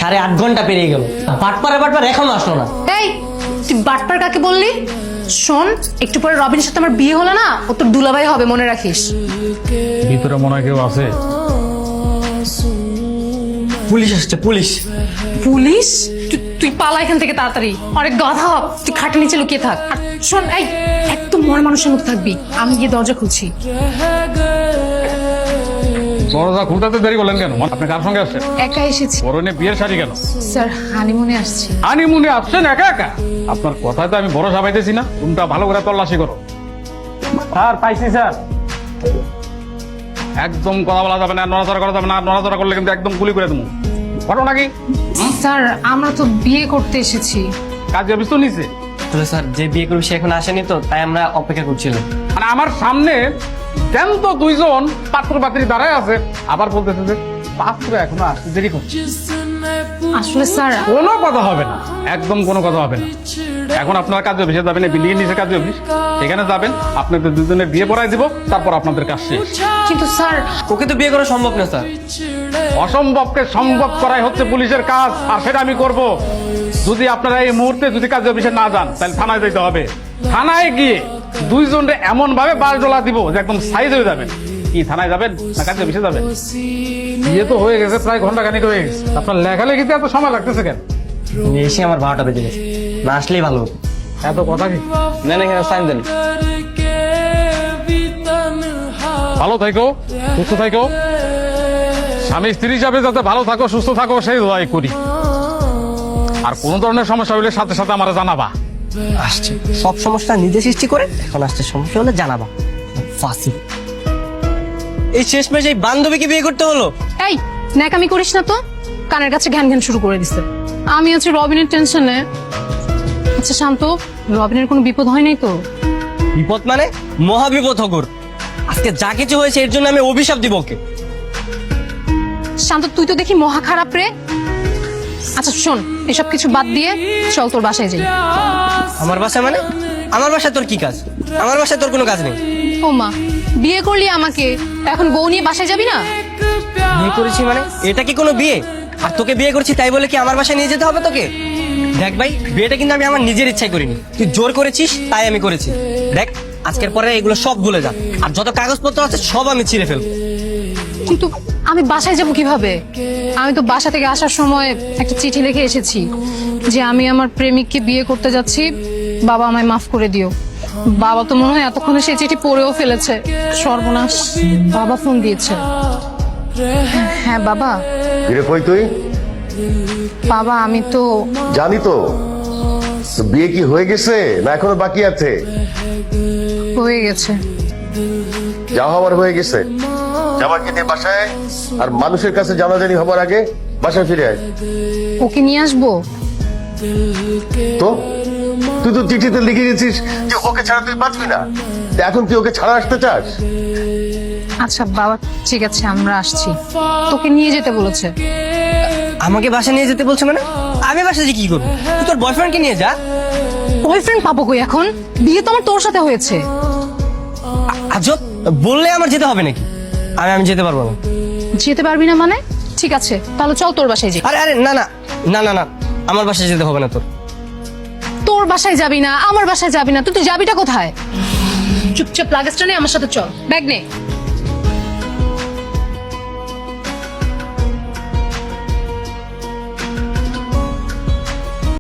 8.5 ঘন্টা পেরিয়ে গেল, বাটপার এখনো আসলো না। এই তুই বাটপার কাকে বললি? শোন, একটু পরে রবিনের সাথে আমার বিয়ে হলো না, ও তোর দুলাভাই হবে, মনে রাখিস। ভিতরে মনে হয় কেউ আছে। পুলিশ আসছে, পুলিশ। পুলিশ? তুই পালা এখান থেকে তাড়াতাড়ি, অনেক গাধা, তুই খাটের নিচে লুকিয়ে থাক। আর শোন, এই একদম মরা মানুষের মতো থাকবি, আমি গিয়ে দরজা খুলছি। দরজা খুলতে দেরি করলেন কেন? আপনি কার সঙ্গে আসছেন? একা এসেছি পরনে বিয়ের শাড়ি কেন? স্যার, হানিমুনে আসছি। হানিমুনে আসছেন একা একা? আপনার কথায় তো আমি ভরসা পাইতেছি না। কোনটা ভালো করে তল্লাশি করো। স্যার, পাইছি স্যার। একদম কথা বলা যাবে না, নড়াচড়া করা যাবে না। নড়াচড়া করলে কিন্তু একদম গুলি করে দেবো। ঘটনা কি? স্যার, আমরা তো বিয়ে করতে এসেছি। কাজ অফিস তো নিচে। আসলে স্যার, যে বিয়ে করবে সে এখন আসেনি তো, তাই আমরা অপেক্ষা করছিলাম। মানে আমার সামনে জ্যান্ত দুইজন পাত্র পাত্রী দাঁড়ায় আছে, আবার বলতেছে যে পাত্র এখনো আসতে দেরি করছে। আসলে স্যার, কোনো কথা হবে না, একদম কোনো কথা হবে না। এখন আপনার কাজে অফিসে যাবেন, বিল্ডিং নিচে কাজে অফিস, সেখানে যাবেন। আপনাদের দুজনের বিয়ে পড়ায় দিব, তারপর আপনাদের কাজ শেষ। কিন্তু স্যার, ওকে তো বিয়ে করা সম্ভব না স্যার। অসম্ভবকে সম্ভব করাই হচ্ছে পুলিশের কাজ, আর সেটা আমি করব। যদি আপনারা এই মুহূর্তে যদি কাজে অফিসে না যান, তাহলে থানায় যেতে হবে। থানায় গিয়ে দুইজনরে এমন ভাবে বাস ডলা দিব যে একদম সাইজ হয়ে যাবেন। কি থানায় যাবেন না কাজে অফিসে যাবেন? বিয়ে তো হয়ে গেছে, প্রায় ঘন্টা খানিক হয়ে গেছে। আপনার লেখালেখিতে এত সময় লাগতেছে কেন? এসে আমার 12টা বেজে গেছে, না আসলেই ভালো হতো। এত কথা কি? না না, সাইন দেন। ভালো থাকো, সুস্থ থাকো। স্বামী স্ত্রী হিসাবে যাতে ভালো থাকো, সুস্থ থাকো, সেই দোয়াই করি। আর কোন ধরনের সমস্যা হলে সাথে সাথে আমার জানাবা। আসছে সব সমস্যা নিজে সৃষ্টি করে, এখন আসছে সমস্যা হলে জানাবা। ফাঁসি। এই শেষমেশ এই বান্ধবীকে বিয়ে করতে হলো। এই ন্যাকামি করিস না তো, কানের কাছে ঘ্যান ঘ্যান শুরু করে দিছে। আমি হচ্ছে রবিনের টেনশনে। আচ্ছা শান্ত, রবিনের কোনো বিপদ হয় নাই তো? বিপদ মানে মহা বিপদ হগর। আজকে যা কিছু হয়েছে এর জন্য আমি অভিশাপ দিব ওকে। শান্ত, তুই তো দেখি মহা খারাপ রে। আচ্ছা শোন, এসব কিছু বাদ দিয়ে চল তোর বাসায় যাই। আমার বাসায় মানে? আমার বাসায় তোর কি কাজ? আমার বাসায় তোর কোনো কাজ নেই। ও মা, বিয়ে করলি আমাকে, এখন বউ নিয়ে বাসায় যাবি না? বিয়ে করেছি মানে এটা কি কোনো বিয়ে? আর তোকে বিয়ে করছি তাই বলে কি আমার বাসায় নিয়ে যেতে হবে তোকে? দেখ ভাই, বিয়েটা কিন্তু আমি আমার নিজের ইচ্ছায় করিনি, তুই জোর করেছিস তাই আমি করেছি। দেখ, আজকের পরে এগুলো সব ভুলে যা, আর যত কাগজপত্র আছে সব আমি ছিঁড়ে ফেলবো। কিন্তু আমি বাসায় যাব কিভাবে? আমি তো বাসা থেকে আসার সময় একটা চিঠি লিখে এসেছি যে আমি আমার প্রেমিককে বিয়ে করতে যাচ্ছি, বাবা আমায় মাফ করে দিও। বাবা তো মনে হয় এতক্ষণে সেই চিঠি পড়েও ফেলেছে। সর্বনাশ, বাবা ফোন দিয়েছে। হ্যাঁ বাবা। ফিরে কই তুই? বাবা আমি তো জানি তো। তো বিয়ে কি হয়ে গেছে না এখনো বাকি আছে? হয়ে গেছে। যা হওয়ার হয়ে গেছে। জামাকে নিয়ে বাসায়, আর মানুষের কাছে জানাজানি হবার আগে বাসায় ফিরে আয়। ওকে নিয়ে আসবো? তো তুই তো চিঠিতে লিখে গেছিস যে ওকে ছাড়া তুই বাঁচবি না। তা এখন তুই ওকে ছাড়া আসতে চাস? আচ্ছা বাবা, ঠিক আছে আমরা আসছি। তোকে নিয়ে যেতে বলেছে। আমাকে বাসা নিয়ে যেতে বলছে মানে? আমি বাসা যে কি করবো? তুই তোর বয়ফ্রেন্ডকে নিয়ে যা। বয়ফ্রেন্ড পাবো কই এখন? বিয়ে তো আমার তোর সাথে হয়েছে। আজব, বললে আমার যেতে হবে নাকি? আমি যেতে পারবো না। যেতে পারবি না মানে? ঠিক আছে তাহলে চল তোর বাসায় যাই। আরে আরে না না না না না, আমার বাসায় যেতে হবে না তোর। তোর বাসায় যাবি না, আমার বাসায় যাবি না, তুই যাবিটা কোথায়? চুপচাপ লাগেজটা নে, আমার সাথে চল, ব্যাগ নে।